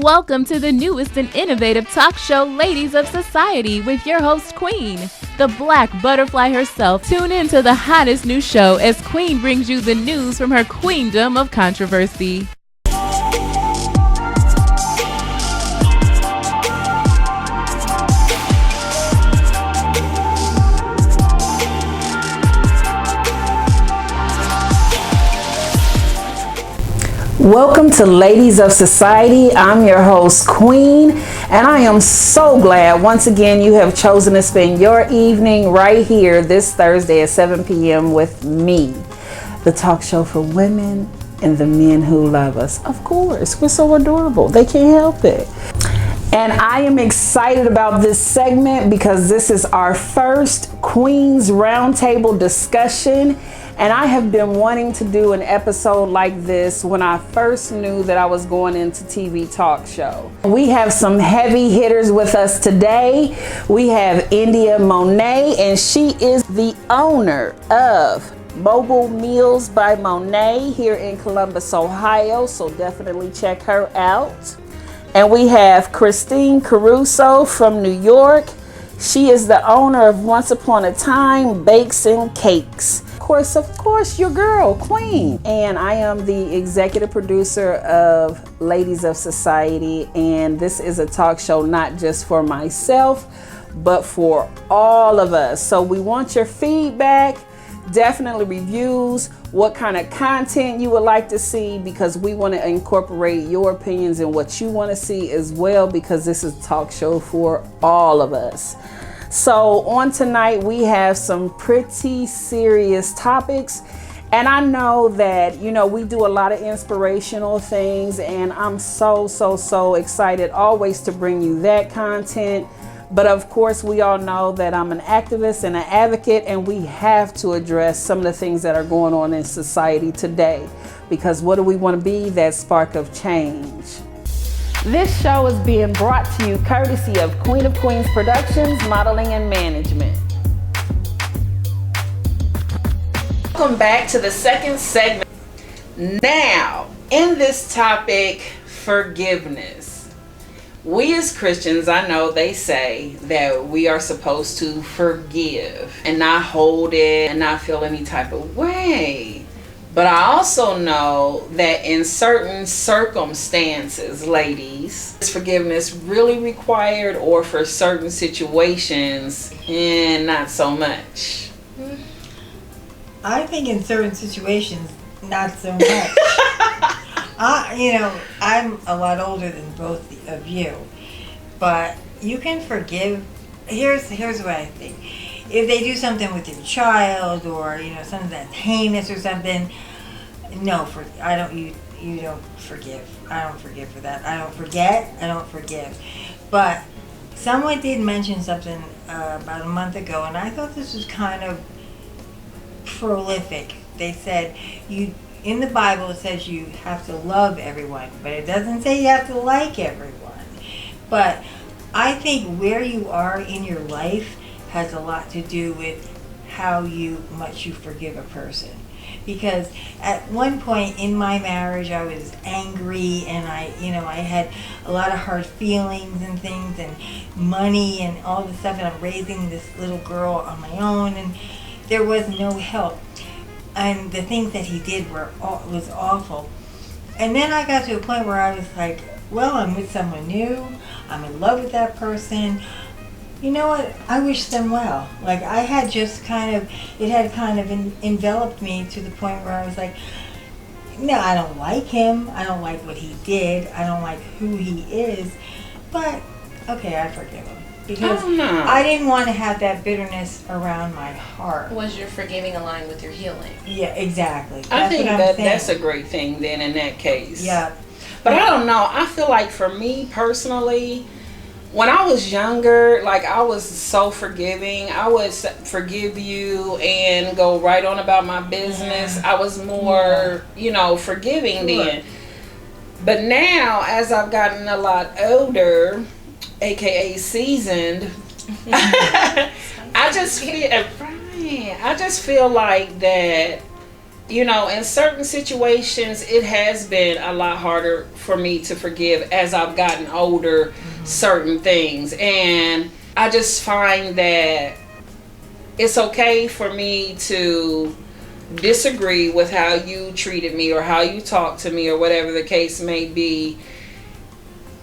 Welcome to the newest and innovative talk show, Ladies of Society, with your host, Queen, the black butterfly herself. Tune in to the hottest new show as Queen brings you the news from her queendom of controversy. Welcome to Ladies of Society. I'm your host, Queen, and I am so glad once again you have chosen to spend your evening right here this Thursday at 7 p.m. with me, the talk show for women and the men who love us. Of course, we're so adorable. They can't help it. And I am excited about this segment because this is our first Queen's Roundtable discussion. And I have been wanting to do an episode like this when I first knew that I was going into TV talk show. We have some heavy hitters with us today. We have India Monet, and she is the owner of Mobile Meals by Monet here in Columbus, Ohio. So definitely check her out. And we have Christine Caruso from New York. She is the owner of Once Upon a Time Bakes and Cakes. Of course, your girl, Queen. And I am the executive producer of Ladies of Society. And this is a talk show not just for myself, but for all of us. So we want your feedback, definitely reviews, what kind of content you would like to see, because we want to incorporate your opinions and what you want to see as well, because this is a talk show for all of us. So on tonight, we have some pretty serious topics. And I know that, we do a lot of inspirational things, and I'm so excited always to bring you that content. But of course, we all know that I'm an activist and an advocate, and we have to address some of the things that are going on in society today. Because what do we want to be? That spark of change. This show is being brought to you courtesy of Queen of Queens Productions, Modeling and Management. Welcome back to the second segment. Now, in this topic, forgiveness. We as Christians, I know they say that we are supposed to forgive and not hold it and not feel any type of way. But I also know that in certain circumstances, ladies, is forgiveness really required, or for certain situations, and not so much? I think in certain situations, not so much. I'm a lot older than both of you, but you can forgive. Here's what I think. If they do something with your child, or something that's heinous or something, no, you don't forgive. I don't forgive for that. I don't forget. I don't forgive. But someone did mention something about a month ago, and I thought this was kind of prolific. They said in the Bible it says you have to love everyone, but it doesn't say you have to like everyone. But I think where you are in your life has a lot to do with how much you forgive a person. Because at one point in my marriage, I was angry, and I had a lot of hard feelings and things, and money and all this stuff, and I'm raising this little girl on my own, and there was no help. And the things that he did was awful. And then I got to a point where I was like, well, I'm with someone new, I'm in love with that person. You know what? I wish them well. Like, it had kind of enveloped me to the point where I was like, no, I don't like him. I don't like what he did. I don't like who he is. But, okay, I forgive him. Because I didn't want to have that bitterness around my heart. Was your forgiving aligned with your healing? Yeah, exactly. I think that's a great thing then in that case. Yeah. But I don't know. I feel like for me personally, when I was younger, like, I was so forgiving. I would forgive you and go right on about my business. I was more, forgiving then. But now, as I've gotten a lot older, aka seasoned, I just feel like that in certain situations, it has been a lot harder for me to forgive as I've gotten older, certain things. And I just find that it's okay for me to disagree with how you treated me or how you talked to me or whatever the case may be.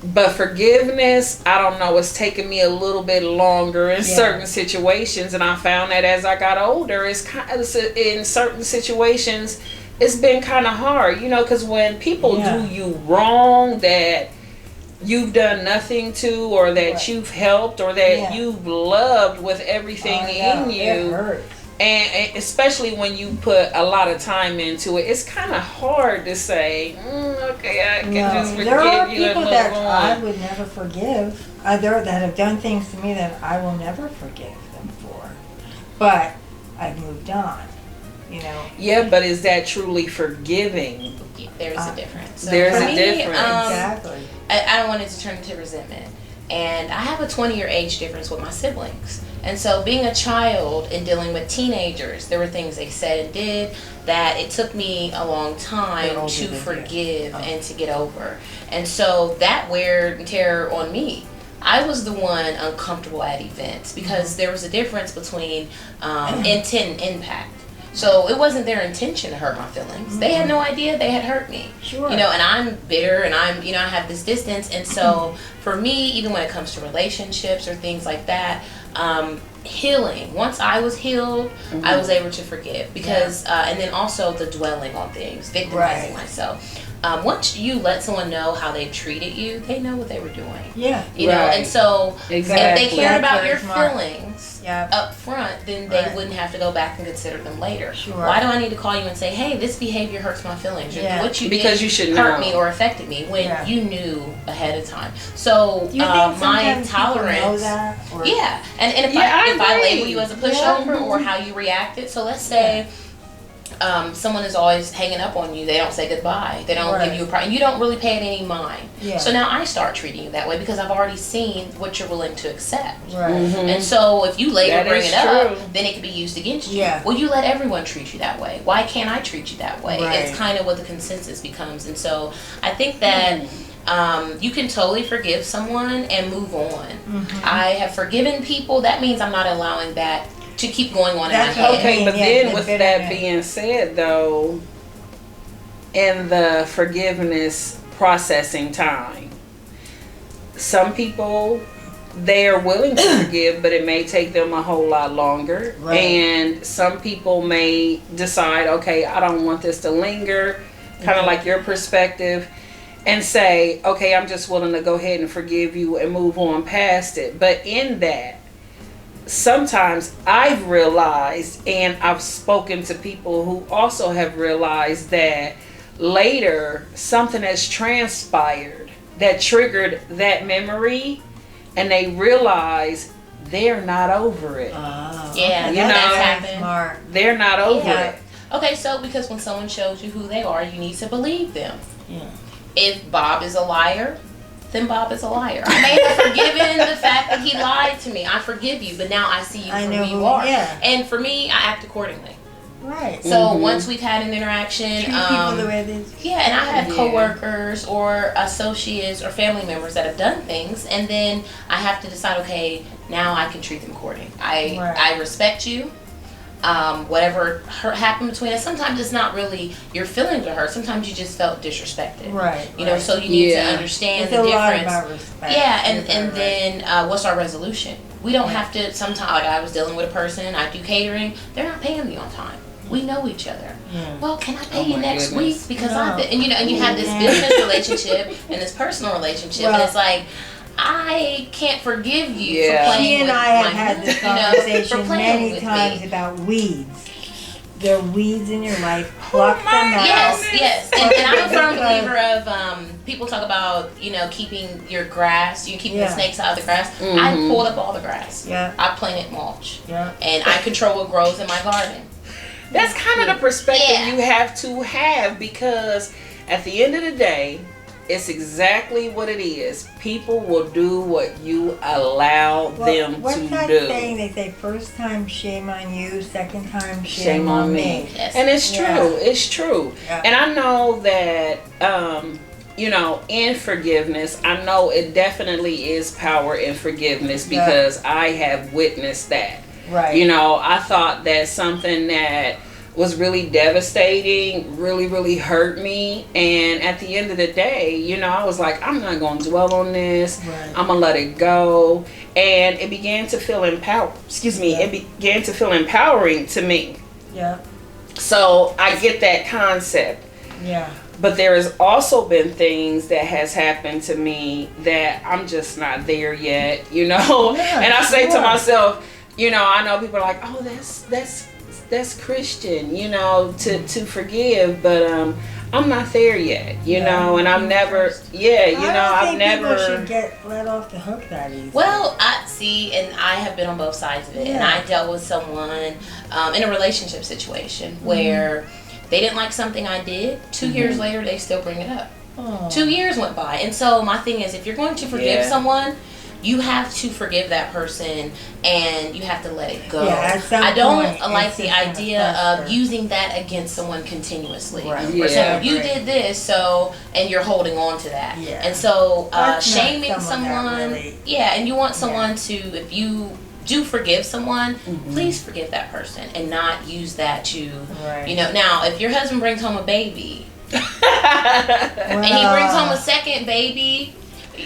But forgiveness, I don't know, it's taken me a little bit longer in certain situations, and I found that as I got older, it's kind of, in certain situations, it's been kind of hard, because when people do you wrong that you've done nothing to, or that you've helped, or that you've loved with everything in you, it hurts. And especially when you put a lot of time into it, it's kind of hard to say, okay, I can just forgive you. There are and people move that on. I would never forgive. There that have done things to me that I will never forgive them for. But I've moved on. Yeah, but is that truly forgiving? There's a difference. So There's for a me, difference. Exactly. I don't want it to turn into resentment. And I have a 20-year age difference with my siblings. And so being a child and dealing with teenagers, there were things they said and did that it took me a long time to forgive and to get over. And so that wear and tear on me. I was the one uncomfortable at events because there was a difference between intent and impact. So it wasn't their intention to hurt my feelings. They had no idea they had hurt me. Sure. And I'm bitter and I have this distance. And so for me, even when it comes to relationships or things like that, healing. Once I was healed, I was able to forgive because, and then also the dwelling on things, victimizing myself. Once you let someone know how they treated you, they know what they were doing. Yeah. You know, and so if they cared about your smart. feelings up front, then they wouldn't have to go back and consider them later. Sure. Why do I need to call you and say, hey, this behavior hurts my feelings? Or what you because did you should hurt know. me or affected me when you knew ahead of time. So Do you think my sometimes tolerance. people know that? Or? Yeah. And if I label you as a pushover or how you reacted, so let's say someone is always hanging up on you. They don't say goodbye. They don't give you a prize. And you don't really pay it any mind. Yeah. So now I start treating you that way because I've already seen what you're willing to accept. Right. And so if you later bring it up, true. then it can be used against you. Yeah. Well, you let everyone treat you that way. Why can't I treat you that way? Right. It's kind of what the consensus becomes. And so I think that you can totally forgive someone and move on. I have forgiven people. That means I'm not allowing that to keep going on in my head. Okay, but then with that being said, though, in the forgiveness processing time, some people, they are willing to forgive, but it may take them a whole lot longer. Right. And some people may decide, okay, I don't want this to linger, kind of like your perspective, and say, okay, I'm just willing to go ahead and forgive you and move on past it. But in that, sometimes I've realized, and I've spoken to people who also have realized that later something has transpired that triggered that memory, and they realize they're not over it. That's happened. Smart. They're not over it. Okay, so because when someone shows you who they are, you need to believe them. Yeah. If Bob is a liar, then Bob is a liar. I may have forgiven the fact that he lied to me. I forgive you, but now I see you for who you are. Yeah. And for me, I act accordingly. Right. So once we've had an interaction, treat people the way they and I have coworkers or associates or family members that have done things, and then I have to decide, okay, now I can treat them accordingly. I respect you. Whatever happened between us, sometimes it's not really your feelings are hurt. Sometimes you just felt disrespected. Right. You know, so you need to understand it's the a difference. Lot about respect. Yeah, and then what's our resolution? We don't have to. Sometimes, like I was dealing with a person, I do catering. They're not paying me on time. We know each other. Yeah. Well, can I pay you next week because and you have this business relationship and this personal relationship, and it's like, I can't forgive you for playing She and with I have had this conversation many times me. about weeds. There are weeds in your life. Pluck them out. Yes. And I'm a firm believer of people talk about keeping your grass, keeping the snakes out of the grass. I pulled up all the grass. Yeah. I planted mulch. Yeah. And I control what grows in my garden. That's kind of the perspective you have to have, because at the end of the day, it's exactly what it is. People will do what you allow them to what's that do. saying? They say first time shame on you, second time shame on me. Yes. And it's true. Yeah. It's true. Yeah. And I know that, in forgiveness, I know it definitely is power in forgiveness because I have witnessed that. Right. I thought that something that was really devastating really, really hurt me. And at the end of the day, I was like, I'm not going to dwell on this. Right. I'm going to let it go. And it began to feel it began to feel empowering to me. Yeah. So I get that concept. Yeah. But there has also been things that has happened to me that I'm just not there yet, Yeah, and I say to sure. myself, I know people are like, oh, that's Christian, to forgive, but I'm not there yet, and I'm never, I've never. People should get let off the hook that easy. Well, I see, and I have been on both sides of it, and I dealt with someone in a relationship situation where they didn't like something I did. 2 years later, they still bring it up. Oh. 2 years went by, and so my thing is, if you're going to forgive someone, you have to forgive that person and you have to let it go. Yeah, at some I don't point, like it's the just gonna idea fester. of using that against someone continuously. Right. Or Yeah. saying, you Right. did this, and you're holding on to that. Yeah. And so That's not shaming someone that someone, really- and you want someone to, if you do forgive someone, please forgive that person and not use that to, Right. now if your husband brings home a baby and he Well, brings home a second baby,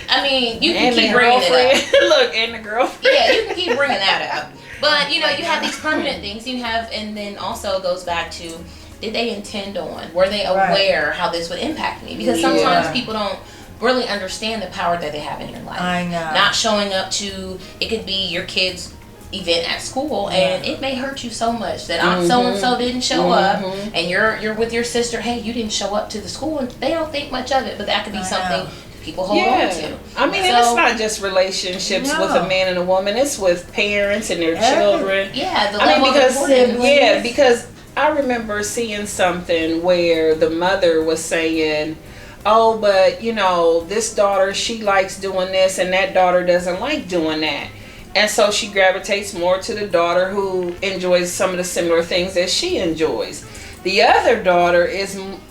I mean, you can And keep the bringing it up. girlfriend. Look, and the girlfriend. Yeah, you can keep bringing that up. But, you have these permanent things and then also it goes back to, did they intend on? Were they aware how this would impact me? Because sometimes people don't really understand the power that they have in your life. I know. Not showing up to, it could be your kid's event at school and it may hurt you so much that Aunt so-and-so didn't show up and you're with your sister, hey, you didn't show up to the school, and they don't think much of it, but that could be something people hold on to. I mean, and it's not just relationships with a man and a woman. It's with parents and their children. Yeah, the I mean, level of importance. because I remember seeing something where the mother was saying, oh, but this daughter, she likes doing this and that daughter doesn't like doing that. And so she gravitates more to the daughter who enjoys some of the similar things that she enjoys. The other daughter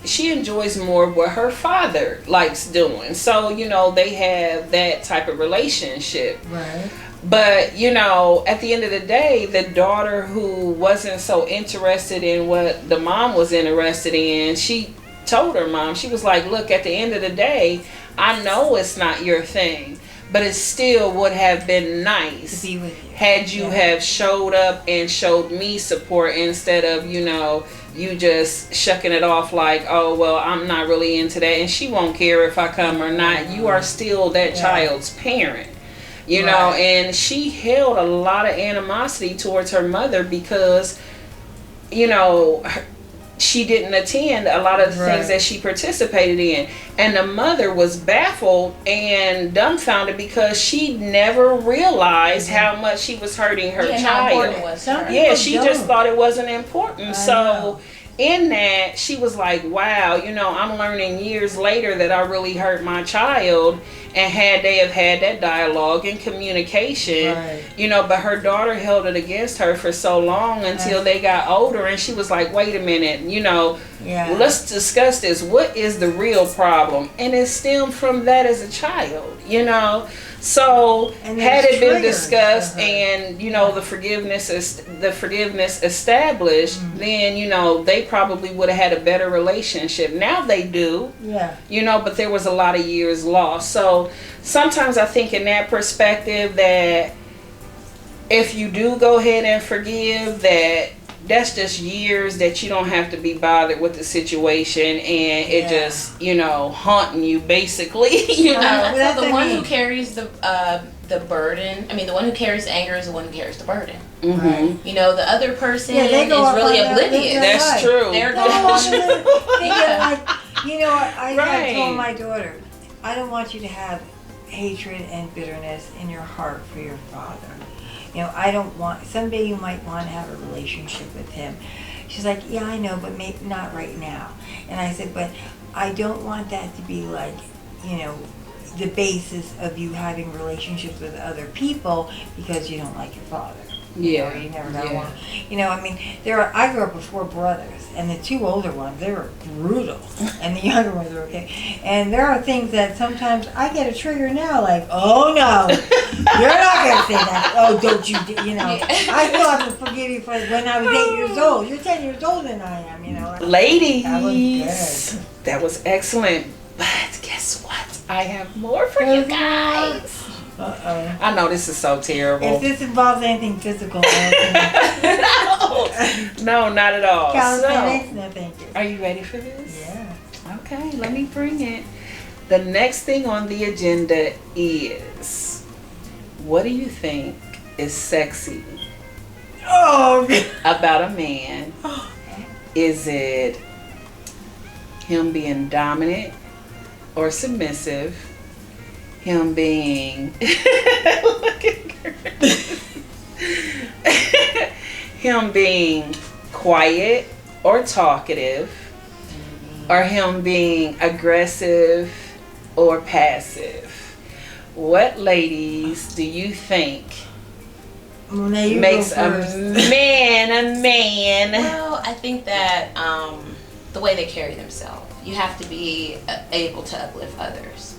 she enjoys more what her father likes doing. So, they have that type of relationship. Right. But, at the end of the day, the daughter who wasn't so interested in what the mom was interested in, she told her mom, she was like, look, at the end of the day, I know it's not your thing, but it still would have been nice To be with you. had you have showed up and showed me support instead of, you just shucking it off like, oh, well, I'm not really into that, and she won't care if I come or not. You are still that child's parent, know, and she held a lot of animosity towards her mother because, she didn't attend a lot of the things that she participated in. And the mother was baffled and dumbfounded because she never realized how much she was hurting her How child. important it was to her. Yeah, she People just don't. thought it wasn't important. I So know. in that, she was like, wow, I'm learning years later that I really hurt my child. And had they have had that dialogue and communication, but her daughter held it against her for so long until they got older, and she was like, wait a minute, let's discuss this. What is the real problem? And it stemmed from that as a child, So And had there's it been triggers discussed for her. and the forgiveness established, then they probably would have had a better relationship. Now they do, but there was a lot of years lost. So sometimes I think in that perspective that if you do go ahead and forgive, that's just years that you don't have to be bothered with the situation, and it just haunting you basically. That's the what I one mean. who carries the burden, the one who carries the anger is the one who carries the burden. Mm-hmm. The other person Yeah, they is go off really on that, live oblivious. their That's life. true. They're No, going I Right. told my daughter, I don't want you to have hatred and bitterness in your heart for your father. I don't want, someday you might want to have a relationship with him. She's like, yeah, I know, but maybe not right now. And I said, but I don't want that to be like the basis of you having relationships with other people because you don't like your father. Yeah. You never got along. I mean, I grew up with 4 brothers, and the 2 older ones, they were brutal, and the younger ones were okay. And there are things that sometimes I get a trigger now, like, oh no, you're not going to say that. Oh, don't you, I still have to forgive you for when I was 8 years old. You're 10 years older than I am, Ladies, that was excellent. But guess what? I have more for you guys. Uh-oh. I know this is so terrible. If this involves anything physical, no, not at all. Calisthenics? No, thank you. Are you ready for this? Yeah. Okay, let me bring it. The next thing on the agenda is, what do you think is sexy about a man? Is it him being dominant or submissive? Him being look at her. Him being quiet or talkative, or him being aggressive or passive? What, ladies, do you think makes a man? Well, I think that the way they carry themselves, you have to be able to uplift others.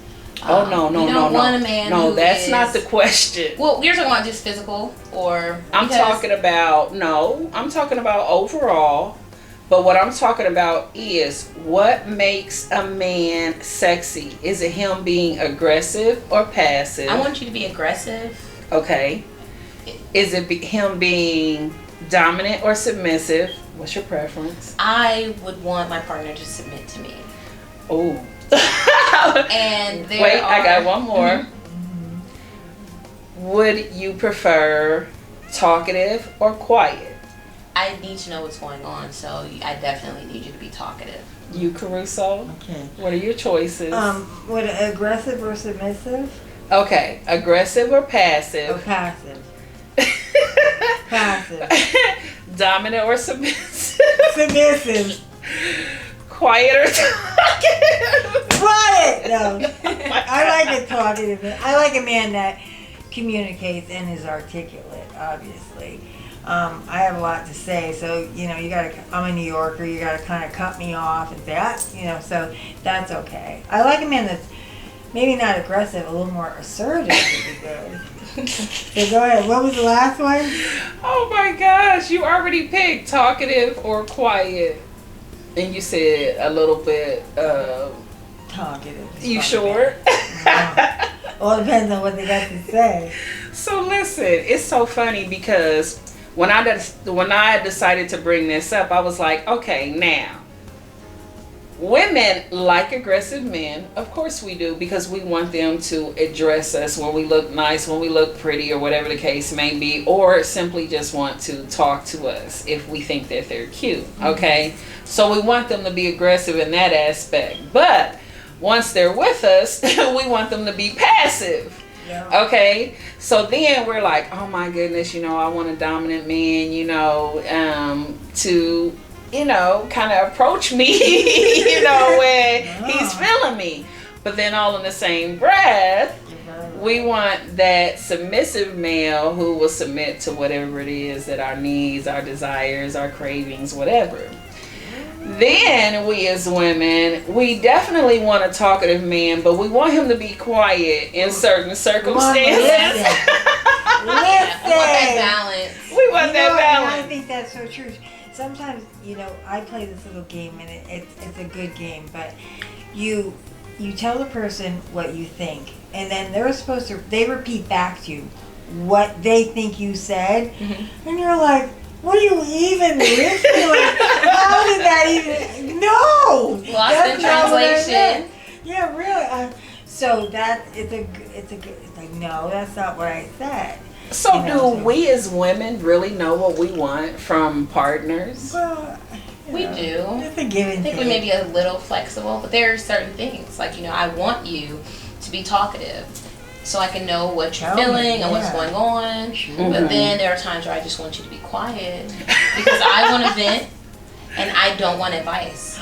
No, you don't want a man no, who that's is, not the question. Well, you're talking about just physical, or I'm talking about overall. But what I'm talking about is, what makes a man sexy? Is it him being aggressive or passive? I want you to be aggressive. Okay. Is it him being dominant or submissive? What's your preference? I would want my partner to submit to me. Oh. And I got one more. Mm-hmm. Would you prefer talkative or quiet? I need to know what's going on, so I definitely need you to be talkative. You, Caruso? Okay. What are your choices? Would aggressive or submissive? Okay, aggressive or passive? Or passive. Passive. Dominant or submissive? Submissive. Quiet or talkative? Quiet! No. I like a talkative man. I like a man that communicates and is articulate, obviously. I have a lot to say, so, I'm a New Yorker, you gotta kind of cut me off and say, so that's okay. I like a man that's maybe not aggressive, a little more assertive would be good. So go ahead, what was the last one? Oh my gosh, you already picked talkative or quiet. And you said a little bit, talkative. You sure? All depends on what they got to say. So listen, it's so funny because when I decided to bring this up, I was like, okay, now, women like aggressive men. Of course we do, because we want them to address us when we look nice, when we look pretty, or whatever the case may be, or simply just want to talk to us if we think that they're cute, okay? Mm-hmm. So we want them to be aggressive in that aspect. But once they're with us, we want them to be passive. Yeah. Okay, so then we're like, oh my goodness, I want a dominant man, to, kind of approach me, when he's feeling me. But then all in the same breath, we want that submissive male who will submit to whatever it is that our needs, our desires, our cravings, whatever. Then we as women, we definitely want a talkative man, but we want him to be quiet in certain circumstances. Listen. I want that balance. We want that balance. I think that's so true. Sometimes, I play this little game, and it's a good game, but you tell the person what you think, and then they repeat back to you what they think you said, and you're like, what are you even listening? Like, how did that even? No. Lost in translation. Yeah, really. So it's like, no, that's not what I said. So do we as women really know what we want from partners? Well, we do. It's a give and I think we may be a little flexible, but there are certain things like I want you to be talkative, so I can know what you're feeling and what's going on. Sure. But then there are times where I just want you to be quiet because I want to vent and I don't want advice.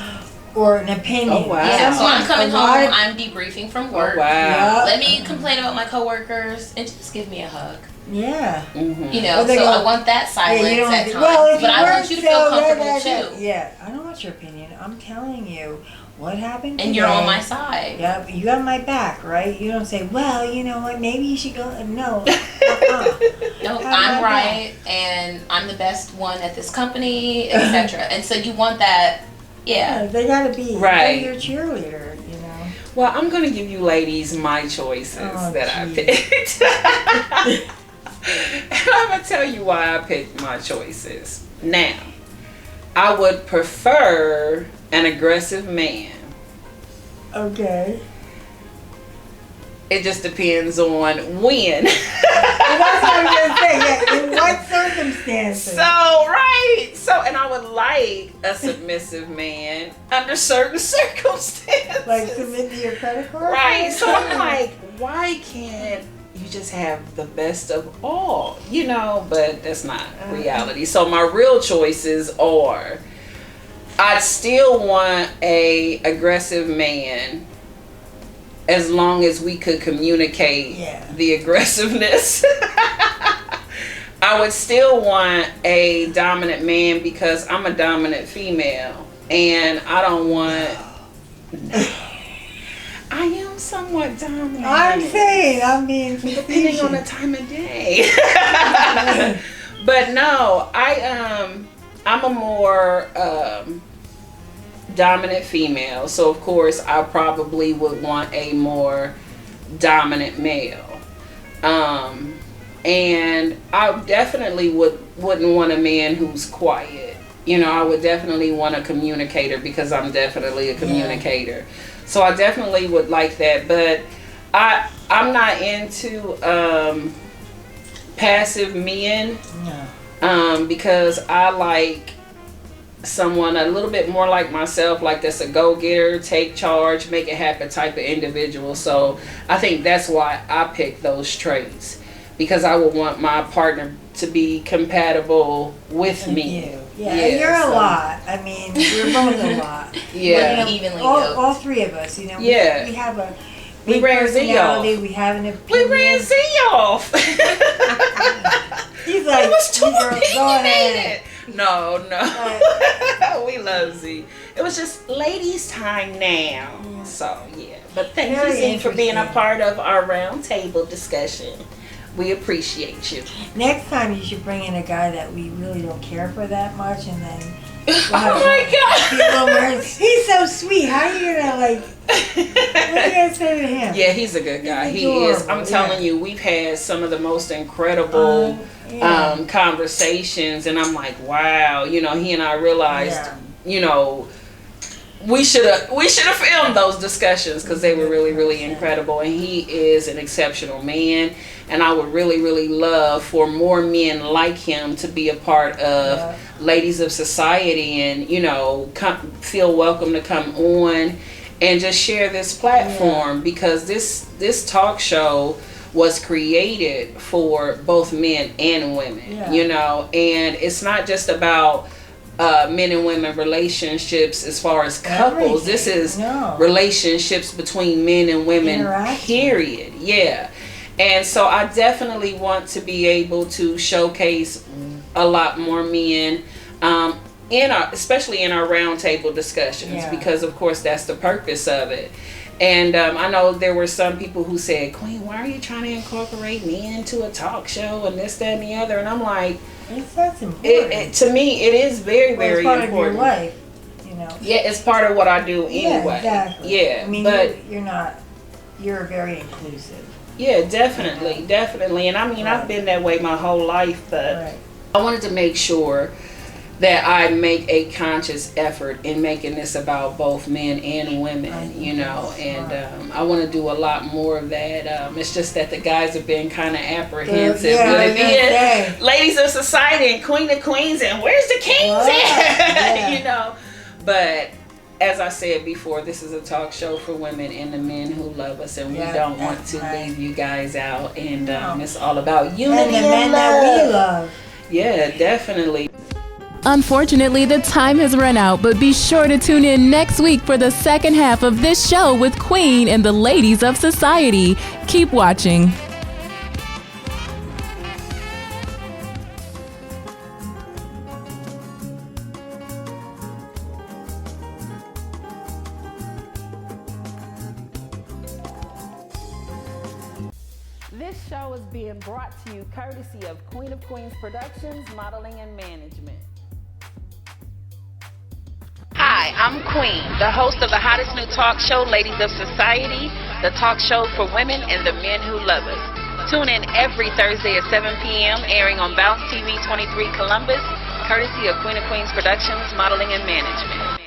or an opinion. Oh, wow. Yeah, so I'm coming home, lot of- I'm debriefing from work. Oh, wow. Let me complain about my coworkers and just give me a hug. Yeah. Mm-hmm. You know, Well, they so go- I want that silence Yeah, you don't at have times. to- well, if but I you want you to feel weren't so comfortable that- too. Yeah, I don't want your opinion. I'm telling you what happened And today. you're on my side. Yeah, you got my back, right? You don't say, well, you know what, maybe you should go. No. Uh-uh. No, Have I'm my right, and I'm the best one at this company, etc. And so you want that, yeah. They gotta be Right. your cheerleader, you know. Well, I'm going to give you ladies my choices that I geez. picked. And I'm going to tell you why I picked my choices. Now, I would prefer an aggressive man. Okay. It just depends on when. Well, that's what I'm gonna say. Yeah, in what circumstances? And I would like a submissive man under certain circumstances. Like submit to your credit card? Right. So I'm like, why can't you just have the best of all? You know, but that's not reality. So my real choices are, I'd still want a aggressive man as long as we could communicate the aggressiveness. I would still want a dominant man because I'm a dominant female, and I don't want. I am somewhat dominant. I'm saying, I'm being depending on the time of day. But no, I'm a more dominant female, so of course I probably would want a more dominant male. And I definitely wouldn't want a man who's quiet. You know, I would definitely want a communicator because I'm definitely a communicator. Yeah. So I definitely would like that, but I'm not into passive men. No. Because I like someone a little bit more like myself, like that's a go-getter, take charge, make it happen type of individual. So I think that's why I picked those traits, because I would want my partner to be compatible with me. Yeah, you're a lot. I mean, we're both a lot. Yeah, but, evenly all three of us. You know, we have a we ran Z off. We have an opinion. We ran Z off. He's like, it was too opinionated. No. We love Z. It was just ladies' time now. Yeah. So yeah, but thank you, Z, for being a part of our round table discussion. We appreciate you. Next time you should bring in a guy that we really don't care for that much, and then oh my God, he's so sweet. How are you gonna like? What are you gonna say to him? Yeah, he's a good guy. He is. I'm telling you, we've had some of the most incredible conversations, and I'm like, wow. You know, he and I realized, you know, we should have filmed those discussions because they were really, really incredible. And he is an exceptional man, and I would really, really love for more men like him to be a part of Ladies of Society, and you know, feel welcome to come on and just share this platform, because this talk show was created for both men and women. You know, and it's not just about men and women relationships as far as couples. This is relationships between men and women, period. Yeah. And so I definitely want to be able to showcase a lot more men especially in our roundtable discussions, because of course that's the purpose of it. And I know there were some people who said, Queen, why are you trying to incorporate men into a talk show and this, that, and the other? And I'm like, that's important. To me, it is very, very it's part important. Of your life, you know. Yeah, it's part of what I do anyway. Yeah, exactly. Yeah, I mean, but you're very inclusive. Yeah, definitely. And I mean, I've been that way my whole life, but I wanted to make sure that I make a conscious effort in making this about both men and women, you know, and I want to do a lot more of that. It's just that the guys have been kind of apprehensive with it being Ladies of Society and Queen of Queens and where's the kings at? You know, but as I said before, this is a talk show for women and the men who love us, and we don't want to leave you guys out, and it's all about unity and the men that we love. Yeah, definitely. Unfortunately, the time has run out, but be sure to tune in next week for the second half of this show with Queen and the Ladies of Society. Keep watching. This show is being brought to you courtesy of Queen of Queens Productions, Modeling and Management. Hi, I'm Queen, the host of the hottest new talk show, Ladies of Society, the talk show for women and the men who love us. Tune in every Thursday at 7 p.m., airing on Bounce TV 23 Columbus, courtesy of Queen of Queens Productions, Modeling and Management.